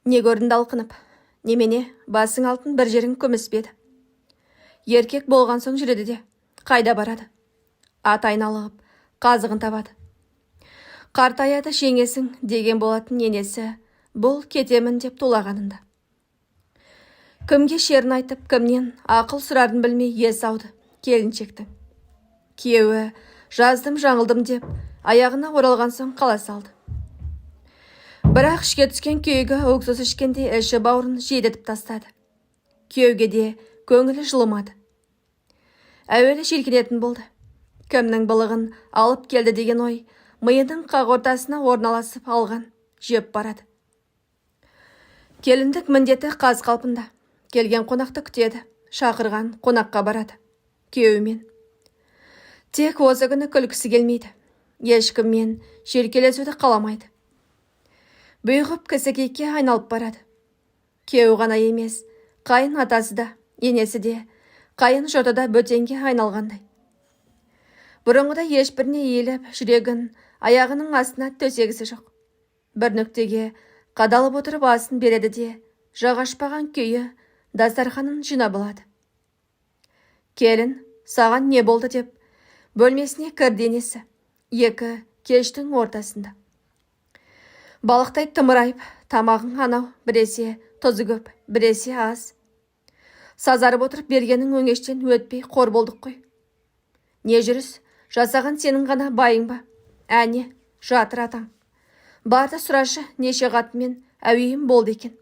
Не көрінді алқынып, немене басың алтын бір жерің күміс беді. Еркек болған соң жүреді де, қайда барады? Ат айналығып, қазығын табады. Қартаяды жеңесің деген болатын енесі, бұл кетемін деп тулағанында. Кімге шерін айтып, кімнен ақыл сұрарын білмей ес ауды келіншектің. Күйеуі жаздым жаңылдым деп, аяғына оралған соң қала салды. Бірақ ішке түскен күйеуге өксіз ішкенде іші бауырын жедетіп тастады. Күйеуге де көңілі жылымады. Әуелі желкенетін болды. Кімнің былығын алып келді деген ой миының қақ ортасына орналасып алған жеп барады. Келіндік міндеті қаз қалпында. Келген қонақты күтеді, шақырған қонаққа барады. Күйеуімен. Тек осы күні күлкісі келмейді. Ешкіммен желкелесуді қаламайды. Бұйығып кісі-кейкке айналып барады. Күйеуі ғана емес, қайын атасы да, енесі де, қайын жұрты да бөтенге айналғандай. Бұрынғыда ешбіріне иіліп, жүрегін аяғының астына төсегісі жоқ. Бір нүктеге қадалып отырып асын береді де, жағашпаған күйі дастарханын жинап алады. Келін, саған не болды деп, бөлмесіне кірді енесі, екі кештің ортасында. Балықтай тымырайып, тамағың анау, біресе тұзы көп, біресе аз. Сазарып отырып бергенің өңештен өтпей қор болдық қой. Не жүріс, жасаған сенің ғана байың ба? Әне, жатыр атаң. Барды сұрашы, неше қатынмен әуейім болды екен.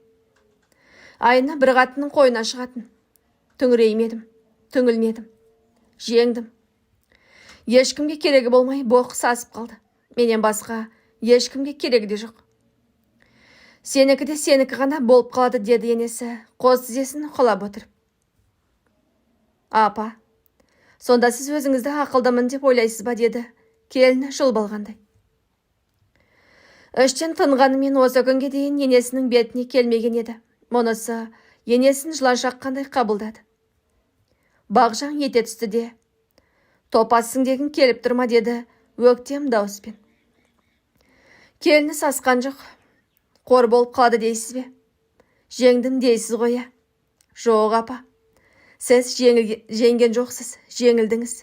Айына бір қатынның қойына шығатын. Түңіреймедім, түңілмедім, жеңдім. Ешкімге керегі болмай боқ сасып қалды. Менен басқа ешкімге керегі де жоқ. Сенікі де сенікі ғана болып қалады, деді енесі, қос тізесін құлап отырып. Апа, сонда сіз өзіңізді ақылдымын деп ойлайсыз ба, деді келіні жұлып алғандай. Іштен тынғанымен осы күнге дейін енесінің бетіне келмеген еді. Мұнысы енесін жылан шаққандай қабылдады. Бағжаң ете түсті де, топассың деген келіп тұрма, деді өктем дауыспен. Келіні сасқан жоқ. Қор болып қалады дейсіз бе? Жеңдім дейсіз қоя. Жоқ апа. Сіз жеңген жоқсыз, жеңілдіңіз.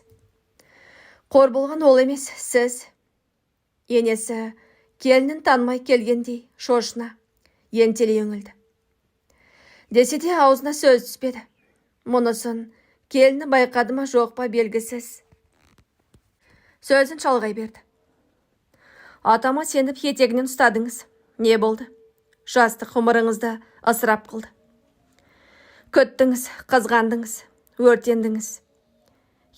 Қор болған ол емес, сіз. Енесі келінін танымай келгендей шошына, ентелей өңілді. Десе де аузына сөз түспеді. Мұнысын келіні байқады ма жоқ па белгісіз. Сөзін шалғай берді. Атама сеніп етегінен ұстадыңыз. Не болды? Жастық ғұмырыңызды ысырап қылды. Күттіңіз, қызғандыңыз, өртендіңіз.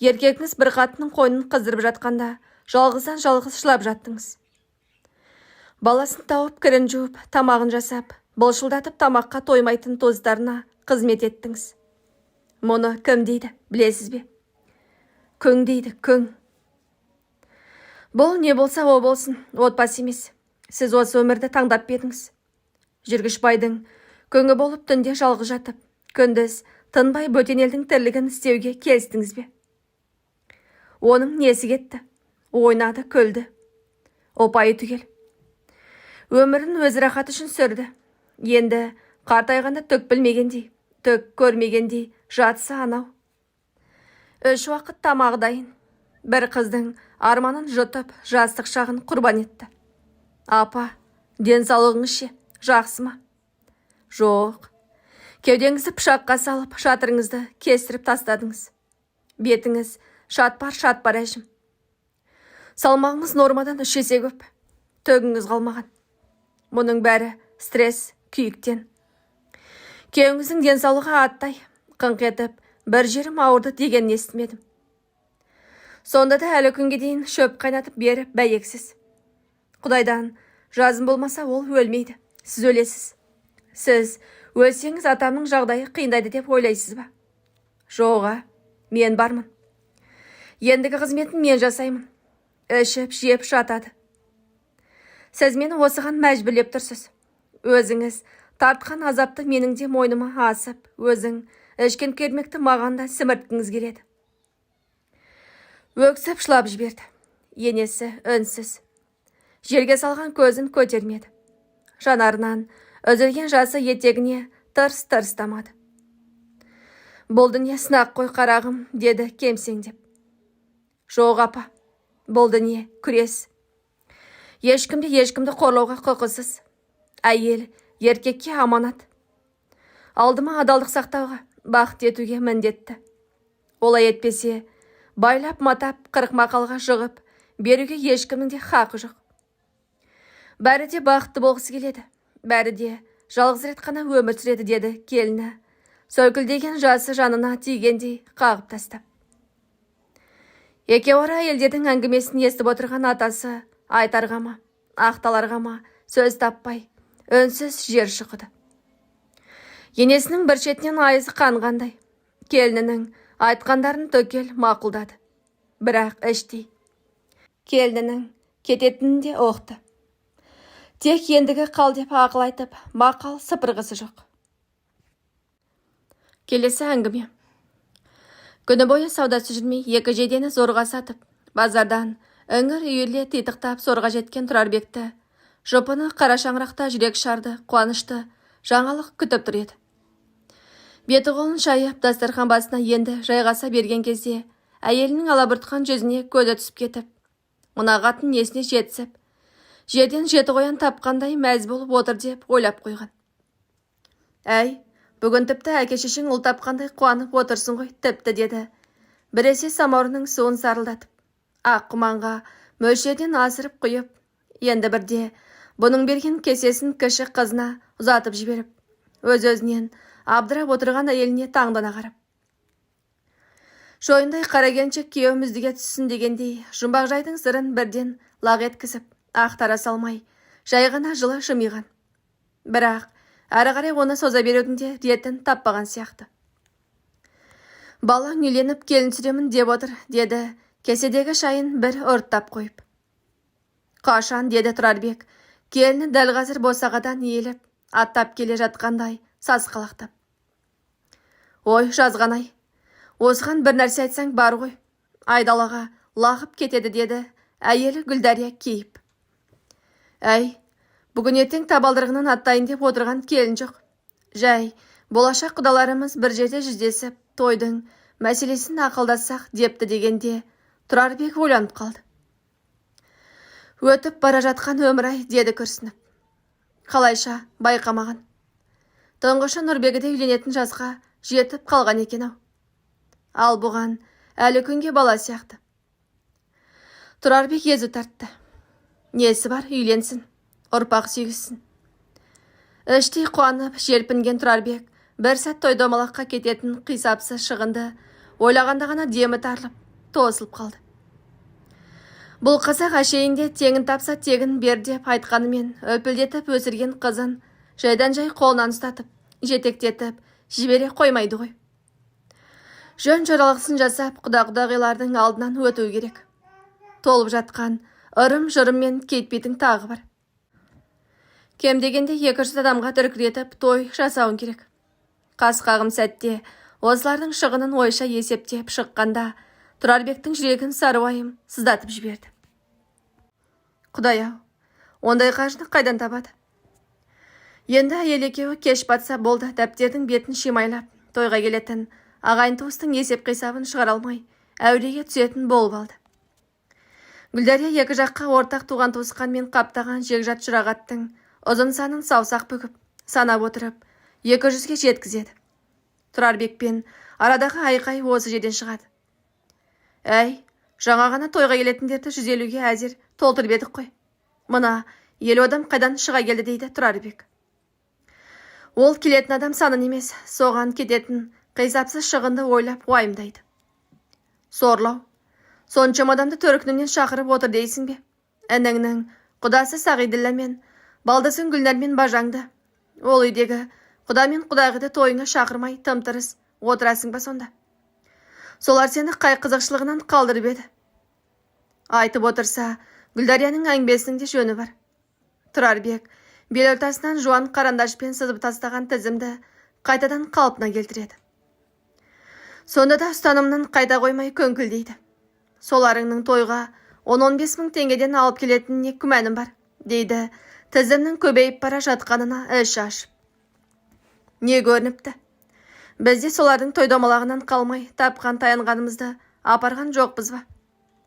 Еркегіңіз бір қатынның қойнын қыздырып жатқанда, жалғыздан жалғыз жылап жаттыңыз. Баласын тауып, кірін жуып, тамағын жасап, былшылдатып тамаққа тоймайтын туыстарына қызмет еттіңіз. Мұны кім дейді, білесіз бе? Күң дейді, күң. Бұл не болса о болсын, отбасы емес. Сіз осы өмірді таңдап бедіңіз. Жүргіш байдың көңі болып түнде жалғыз жатып, күндіз тынбай бөтен елдің тірлігін істеуге келістіңіз бе? Оның несі кетті? Ойнады, күлді. Опайы түгел. Өмірін өз рахаты үшін сүрді. Енді қартайғанда түк білмегендей, түк көрмегендей жатсы анау. 3 уақыт тамағы дайын. Бір қыздың арманын жұтып, жастық шағын құрбан етті. Апа, денсаулығыңыз ше, жақсы ма? Жоқ. Кеудеңізді пышаққа салып, шатырыңызды кестіріп тастадыңыз. Бетіңіз шатпар әжім. Салмағыңыз нормадан 3 есе көп. Төгіңіз қалмаған. Мұның бәрі стресс, күйіктен. Күйеуіңіздің денсаулығы аттай, қыңқ етіп, бір жерім ауырды деген естімедім. Сонда да әлі күнге дейін шөп қайнатып беріп бәйексіз. Құдайдан жазым болмаса ол өлмейді. Сіз өлесіз. Сіз өлсеңіз атамның жағдайы қиындайды деп ойлайсыз ба? Жоға, мен бармын. Ендігі қызметін мен жасаймын. Ішіп, жеп жатады. Сіз мені осыған мәжбүрлеп тұрсыз. Өзіңіз тартқан азапты менің де мойныма асып, өзің ішкен кермекті маған да сімірткіңіз келеді. Өксіп шылап жіберді. Енесі үнсіз. Жерге салған көзін көтермеді. Жанарынан Өзілген жасы етегіне тырс-тырс тамады. Болды не сынақ қой қарағым, деді кемсеңдеп. Жоқ апа, болды не күрес. Ешкімді қорлауға құқысыз. Әйел еркекке аманат. Алдыма адалдық сақтауға, бақыт етуге міндетті. Олай етпесе, байлап матап 40 мақалға жығып, беруге ешкімнің де хақы жоқ. Бәрі де бақытты болғысы келеді. Бәрі де жалғыз рет қана өмір сүреді, деді келіні. Сойкілдеген жасы жанына тигендей қағып тастап. Екеуара әйелдердің әңгімесін естіп отырған атасы айтарға ма, ақталарға ма сөз таппай, үнсіз жер шұқыды. Енесінің бір шетінен айызы қанғандай, келінінің айтқандарын төкел мақұлдады. Бірақ іштей келінінің кететінін де оқты. Тек ендігі қал деп ақыл айтып, мақал сыпырғысы жоқ. Келесі әңгіме. Күні бойы саудасы жүрмей, екі жейдені зорға сатып, базардан үңір үйірле титықтап сорға жеткен Тұрарбекті, жұпыны қара шаңырақта жүрек шарды, қуанышты, жаңалық күтіп тұр еді. Беті қолын шайып, дастархан басына енді жайғаса берген кезде, әйелінің алабұртқан жүзіне көзі түсіп кетіп, мына қатын несіне жетсіп, жерден жеті қоян тапқандай мәз болып отыр деп ойлап қойған. Әй, бүгін тіпті әке-шешең ұл тапқандай қуанып отырсын ғой, тіпті, деді. Біресе самаурының суын сарылдатып, ақ құманға мөлшерден асырып құйып, енді бірде бұның берген кесесін кіші қызына ұзатып жіберіп, өз-өзінен абдырап отырған әйеліне таңдана қарап. Шойындай қарагеншек күйеуіміздіге түссін дегендей, жұмбақ жайдың сырын бірден лақ еткізіп, ақтара салмай, жай ғана жылы жымиған. Бірақ әрі қарай оны соза берудің де ретін таппаған сияқты. Балаң үйленіп келін сүремін деп отыр, деді кеседегі шайын бір ұрттап қойып. Қашан, деді Тұрарбек, келіні дәл қазір босағадан иеліп, аттап келе жатқандай сасқалақтап. Ой, жазған-ай, осыған бір нәрсе айтсаң бар ғой, айдалаға лағып кетеді, деді әйелі Гүлдария кейіп. Әй, бүгін ертең табалдырығынан аттайын деп отырған келін жоқ. Жай, болашақ құдаларымыз бір жерде жүздесіп, тойдың мәселесін ақылдассақ депті дегенде, Тұрарбек ойланып қалды. Өтіп бара жатқан өмір-ай, деді күрсініп. Қалайша байқамаған. Тұңғышы Нұрбегіде үйленетін жасқа жетіп қалған екен-ау. Ал бұған әлі күнге бала сияқты. Тұрарбек езу тартты. Несі бар, үйленсін, ұрпақ сүйгізсін. Іштей қуанып, желпінген Тұрарбек бір сәт той домалаққа кететін қисапсыз шығынды ойлағанда ғана демі тарылып, тосылып қалды. Бұл қазақ әшейінде теңін тапса тегін бер деп айтқанымен өпілдетіп өсірген қызын жайдан жай қолынан ұстатып, жетектетіп, жібере қоймайды ғой. Жөн жоралғысын жасап, құда-құдағилардың алдынан өту керек. Толып жатқан ырым-жырым мен кетпейтін тағы бар. Кем дегенде 200 адамға дүркіретіп той жасауын керек. Қас-қағым сәтте осылардың шығынын ойша есептеп шыққанда Тұрарбектің жүрегін сарыуайым сыздатып жіберді. Құдай-ау, ондай қажыны қайдан табады? Енді әйел екеуі кеш батса болды, дәптердің бетін шимайлап, тойға келетін ағайын туыстың есеп-қисабын шығара алмай, әуреге түсетін болып алды. Гүлдария екі жаққа ортақ туған туысқанмен қаптаған жегжат жұрағаттың ұзын санын саусақ бүгіп, санап отырып, 200-ге жеткізеді. Тұрарбекпен арадағы айқай осы жерден шығады. Әй, жаңа ғана тойға келетіндерді 150-ге әзір толтырып едік қой. Мына ел адам қайдан шыға келді, дейді Тұрарбек. Ол келетін адам санын емес, соған кететін қисапсыз шығынды ойлап уайымдайды. Сорлау, соншама адамды төркінінен шақырып отыр дейсің бе? Ініңнің құдасы Сағиділла мен балдасың Гүлнармен бажаңды, ол үйдегі құда мен құдағиды тойыңа шақырмай тым-тырыс отырасың ба сонда? Солар сені қай қызықшылығынан қалдырып еді? Айтып отырса, Гүлдарияның әңгімесінің де жөні бар. Тұрарбек бел ортасынан жуан қарандашпен сызып тастаған тізімді қайтадан қалпына келтіреді. Сонда да ұстанымнан қайта қоймай көңкілдейді. Соларыңның тойға 10-15 мың теңгеден алып келетініне күмәнім бар, дейді Тізімнің көбейіп бара жатқанына іш ашып. Не көрініпті? Бізде солардың тойдомалағынан қалмай тапқан таянғанымызды апарған жоқпыз ба?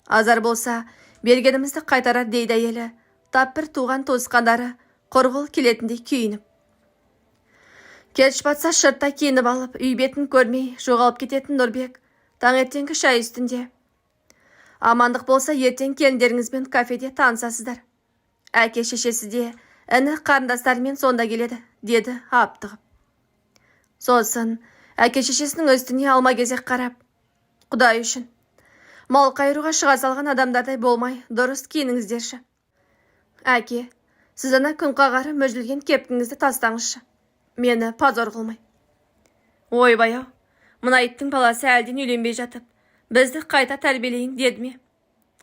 Азар болса, бергенімізді қайтарар дейді әйелі, тап бір туған туысқандары құрғыл келетіндей күйініп. Кеш батса шырттай киініп алып, үй бетін көрмей жоғалып кететін Нұрбек таңертеңгі шай үстінде. Амандық болса, ертең келіндеріңізбен кафеде танысасыздар. Әке шешесі де іні қарындастарымен сонда келеді, деді аптығып. Сосын әке шешесінің үстіне алма кезек қарап, Құдай үшін, мал қайыруға шыға салған адамдардай болмай дұрыс киініңіздерші. Әке, сіз ана күн қағары мүжілген кептіңізді тастаңызшы. Мені позор қылмай. Ойбай-ау, мына иттің баласы әлден үйленбей жатып, бізді қайта тәрбиелейін деді ме?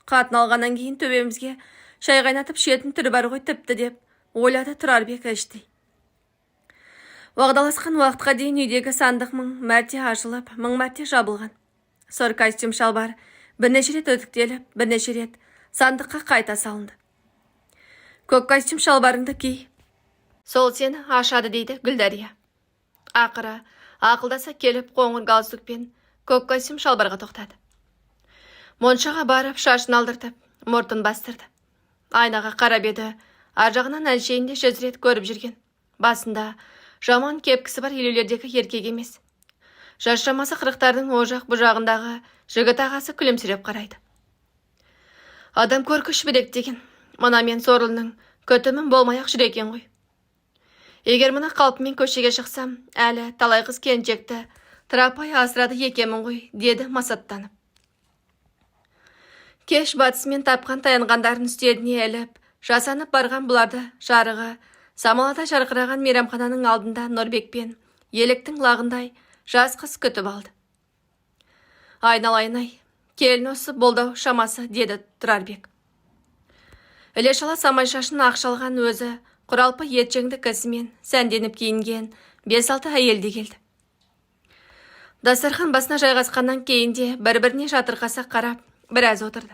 Қатын алғаннан кейін төбемізге шай қайнатып шетін түрі бар ғой тіпті деп ойлады Тұрарбек іштей. Уағдаласқан уақытқа дейін үйдегі сандық мың мәрте ашылып, мың мәрте жабылған. Сор костюм шалбар бірнеше рет өтіктеліп, бірнеше рет сандыққа қайта салынды. Көк костюм шалбарыңды ки. Сол сені ашады дейді Гүлдария. Ақыры ақылдаса келіп қоңыр галстукпен көк костюм шалбарға тоқтады. Моншаға барып шашын алдыртып, мұртын бастырды. Айнаға қарап еді, ар жағынан әншейінде 100 рет көріп жүрген. Басында жаман кепкісі бар елулердегі еркек емес. Жас-жамасы 40-тардың о жақ бұ жағындағы жігіт ағасы күлімсіреп қарайды. Адам көркіш білек деген, мына мен сорлының көтімім болмай-ақ жүр екен ғой. Егер мына қалпымен көшеге шықсам, әлі талай қыз келіншекті тырапай асырады екемін ғой, деді масаттанып. Кеш батысымен тапқан таянғандарын үстеліне әліп, жасанып барған бұларды жарығы, самалада жарқыраған мейрамхананың алдында Нұрбекпен еліктің лағындай жас қыз күтіп алды. Айналайын-ай, келін осы болдау шамасы, деді Тұрарбек. Іле-шала самай шашын ақшалған өзі, құралпы етжеңді кісімен сәнденіп киінген 5-6 әйелде келді. Дастархан басына жайғасқаннан кейінде бір-біріне жатырқаса қарап, біраз отырды.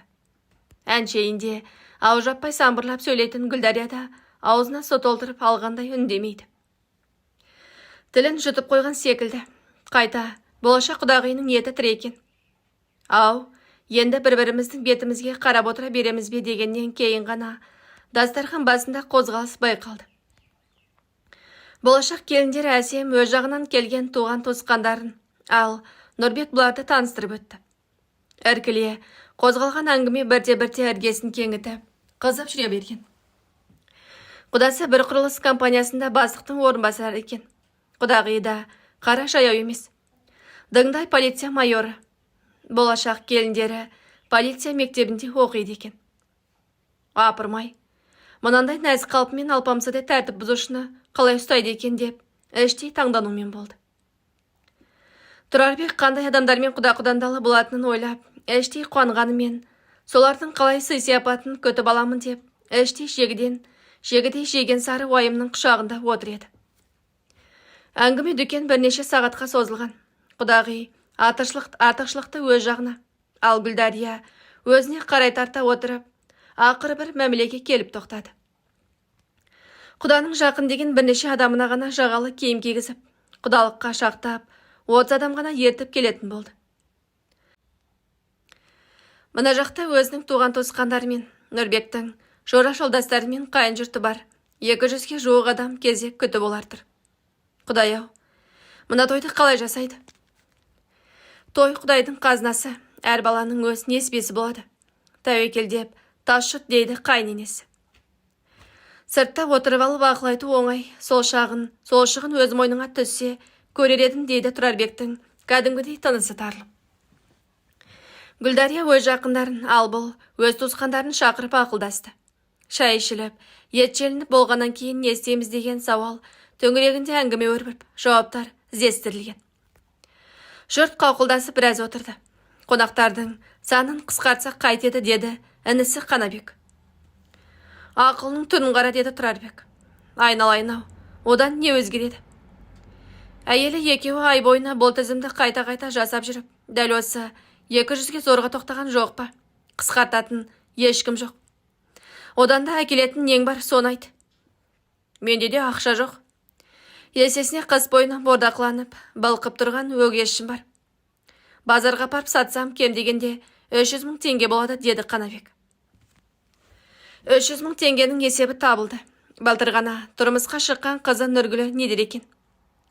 Әншейінде ау жаппай самбырлап сөйлейтін Гүлдарияда аузына су толтырып алғандай үндемейді. Тілін жұтып қойған секілді. Қайта болашақ құдағиының еті тірі екен. Ау, енді бір-біріміздің бетімізге қарап отыра береміз бе дегеннен кейін ғана дастархан басында қозғалыс байқалды. Болашақ келіндер әсем өз жағынан келген туған туысқандарын, ал Нұрбек бұларды таныстырып өтті. Әркіле қозғалған әңгіме бірте-бірте іргесін кеңітіп, қызып жүре берген. Құдасы бір құрылыс компаниясында бастықтың орынбасары екен. Құдағиы да қара жаяу емес. Дыңдай полиция майоры. Болашақ келіндері полиция мектебінде оқиды екен. Апырмай, мынандай нәзік қалпымен алпамсадай тәртіп бұзушыны қалай ұстайды екен деп, іштей таңданумен болды. Тұрарбек қандай адамдармен құда-құдандалы болатынын ойлап, іштей қуанғанымен, солардың қалай сый-сияпатын көтіп аламын деп, іштей жегідей жеген сары уайымның құшағында отыр еді. Әңгіме дүкен бірнеше сағатқа созылған. Құдағи артықшылықты өз жағына, ал Гүлдария өзіне қарай тарта отырып, ақыры бір мәмілеге келіп тоқтады. Құданың жақын деген бірнеше адамына ғана жағалы киім кигізіп, құдалыққа шақтап, 30 адам ғана ертіп келетін болды. Мына жақта өзінің туған туысқандарымен, Нұрбектің жора жолдастарымен қайын жұрты бар. 200-ге жуық адам кезек күтіп олардыр. Құдай-ау, мына тойды қалай жасайды? Той Құдайдың қазынасы, әр баланың өз несібесі болады. Тәуекелдеп, тас жұт дейді қайненесі. Сыртта отырып алып ақылайту оңай, сол шығын өз мойныңа түссе, көрер едім дейді Тұрарбектің кәдімгідей тынысы тарылып. Гүлдария өз жақындарын, ал бұл өз туысқандарын шақырып ақылдасты. Шай ішіліп, ет желініп болғаннан кейін не істейміз деген сауал төңірегінде әңгіме өрбіп, жауаптар іздестірілген. Жұрт қауқылдасып біраз отырды. Қонақтардың санын қысқартсақ қайтеді деді інісі Қанабек. Ақылының түрін қара деді Тұрарбек. Айналайын-ау, одан не өзгереді? Әйелі екеуі ай бойына бұл тізімді қайта-қайта жасап жүріп, дәл осы 200-ге зорға тоқтаған жоқ па? Қысқартатын ешкім жоқ. Одан да әкелетін нең бар, соны айт. Менде де ақша жоқ. Есесіне қыс бойына бордақланып, балқып тұрған өгешім бар. Базарға апарып сатсам, кем дегенде 300 мың теңге болады, деді Қанабек. 300 мың теңгенің есебі табылды. Балтыр ғана тұрмысқа шыққан қызы Нұргүлі не дер екен?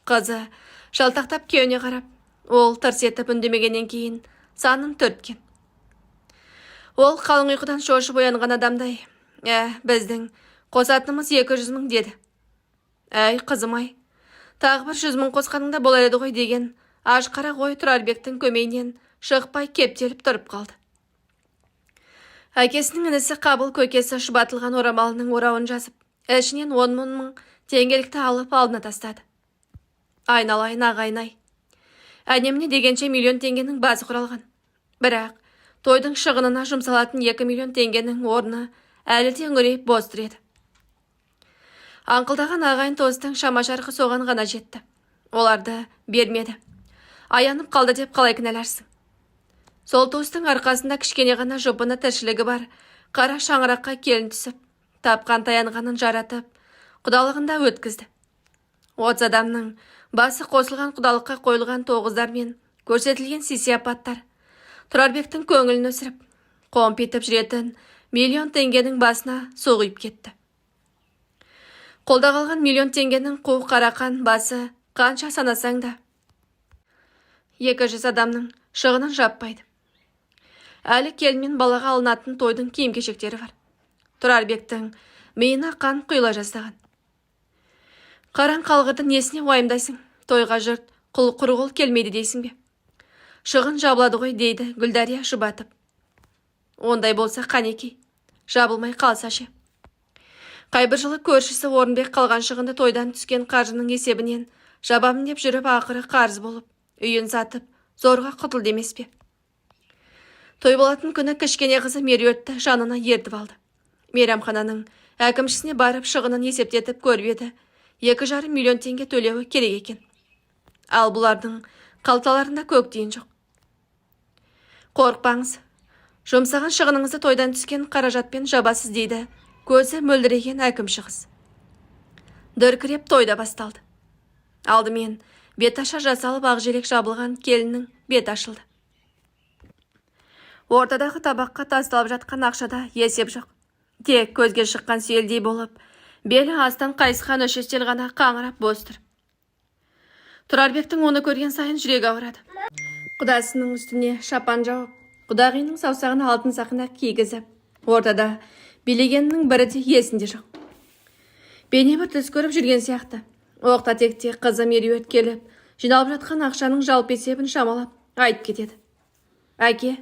Қызы жалтақтап күйеуіне қарап, ол тырс етіп үндемегеннен кейін санын төрткен. Ол қалың ұйқыдан шошып оянған адамдай, біздің қосатынымыз 200 мың деді. Әй, қызым-ай, тағы бір 100 мың қосқаныңда болар еді ғой деген ашқара ғой Тұрарбектің көмейінен шықпай кептеліп тұрып қалды. Әкесінің інісі Қабыл көкесі шұбатылған орамалының орауын жазып, ішінен 10 мың теңгелікті алып алдына тастады. Айналайын ағайын-ай. Әнеміне дегенше миллион теңгенің базы құралған. Бірақ тойдың шығынына жұмсалатын 2 миллион теңгенің орны әлі де үңірейіп бос тұр еді. Аңқылдаған ағайын туыстың шама-шарқы соған ғана жетті. Оларды бермеді. Аянып қалды деп қалай кінәларсың? Сол туыстың арқасында кішкене ғана жұпыны тіршілігі бар қара шаңыраққа келін түсіп, тапқан таянғанын жаратып, құдалығында өткізді. 30 адамның басы қосылған құдалыққа қойылған тоғыздар мен көрсетілген сый-сияпаттар Тұрарбектің көңілін өсіріп, қомп етіп жүретін миллион теңгенің басына су құйып кетті. Қолда қалған миллион теңгенің қу қарақан басы қанша санасаң да 200 адамның шығынын жаппайды. Әлі келмен балаға алынатын тойдың киім-кешектері бар. Тұрарбектің миына қан құйыла жаздаған. Қаран қалғырды несіне уайымдайсың? Тойға жұрт құл-құрғыл келмейді дейсің бе? Шығын жабылады ғой, дейді Гүлдария жұбатып. Ондай болса қанеки, жабылмай қалса ше. Қайбір жылы көршісі Орынбек қалған шығынды тойдан түскен қаржының есебінен жабамын деп жүріп ақыры қарыз болып, үйін сатып, зорға құтылды емес пе? Той болатын күні кішкене қызы Меруертті жанына ертіп алды. Мейрамхананың әкімшісіне барып шығынын есептетіп көріп еді, 2,5 миллион теңге төлеуі керек екен. Ал бұлардың қалталарында көк тиын жоқ. Қорықпаңыз, жұмсаған шығыныңызды тойдан түскен қаражатпен жабасыз, дейді көзі мөлдіреген әкімші қыз. Дүркіреп тойда басталды. Алдымен беташа жасалып ақжелек жабылған келіннің бет ашылды. Ортадағы табаққа тасталып жатқан ақшада есеп жоқ. Тек көзге шыққан сүйелдей болып, белі астан қайысқан үш-үстел ғана қаңырап бос тұр. Тұрарбектің оны көрген сайын жүрегі ауырады. Құдасының үстіне шапан жауып, құдағиының саусағын алтын сақина кигізіп, ортада билегеннің бірі де есінде жоқ. Бейне бір түс көріп жүрген сияқты. Оқта-текте қызы Меруерт келіп, жиналып жатқан ақшаның жалпы есебін шамалап айтып кетеді. Әке,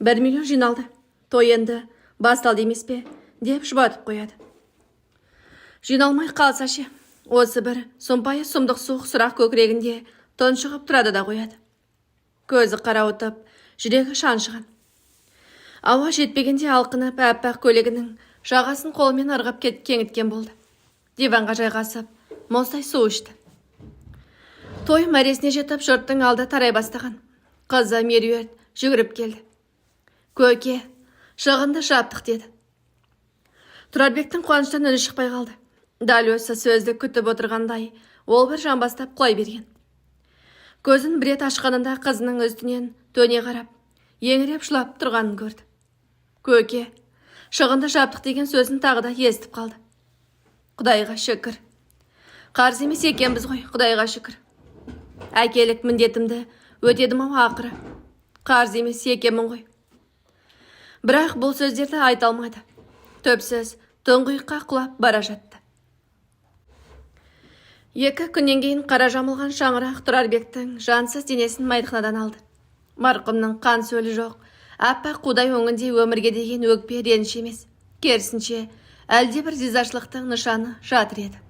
1 миллион жиналды. Той енді басталды емес пе? Деп жұбатып қояды. Жиналмай қалса ше, осы бір сұмпайы сұмдық суық сұрақ көкірегінде тұншығып тұрады да қояды. Көзі қарауытып, жүрегі шаншыған. Ауа жетпегенде алқынып әппақ көйлегінің жағасын қолымен ырғап кеңіткен болды. Диванға жайғасып, мұздай су ішті. Той мәресіне жетіп, жұрттың алды тарай бастаған. Қызы Меруерт жүгіріп келді. Көке, шығынды жаптық, деді. Тұрарбектің қуаныштан үні шықпай қалды. Дәл осы сөзді күтіп отырғандай, ол бір жамбастап құлай берген. Көзін бір рет ашқанында қызының үстінен төне қарап, еңіреп жылап тұрғанын көрді. Көке, шығынды жаптық деген сөзін тағы да естіп қалды. Құдайға шүкір. Қарыз емес екенбіз ғой, Құдайға шүкір. Әкелік міндетімді өтедім ау ақыры. Қарыз емес екенмін ғой. Бірақ бұл сөздерді айта алмады. Төпсіз тұңғиыққа құлап бара жатты. 2 күннен кейін қара жамылған шаңырақ Тұрарбектің жансыз денесін мәйітханадан алды. Марқұмның қан сөлі жоқ, аппақ қудай өңінде өмірге деген өкпе реніш емес, керісінше әлде бір ризашылықтың нышаны жатыр еді.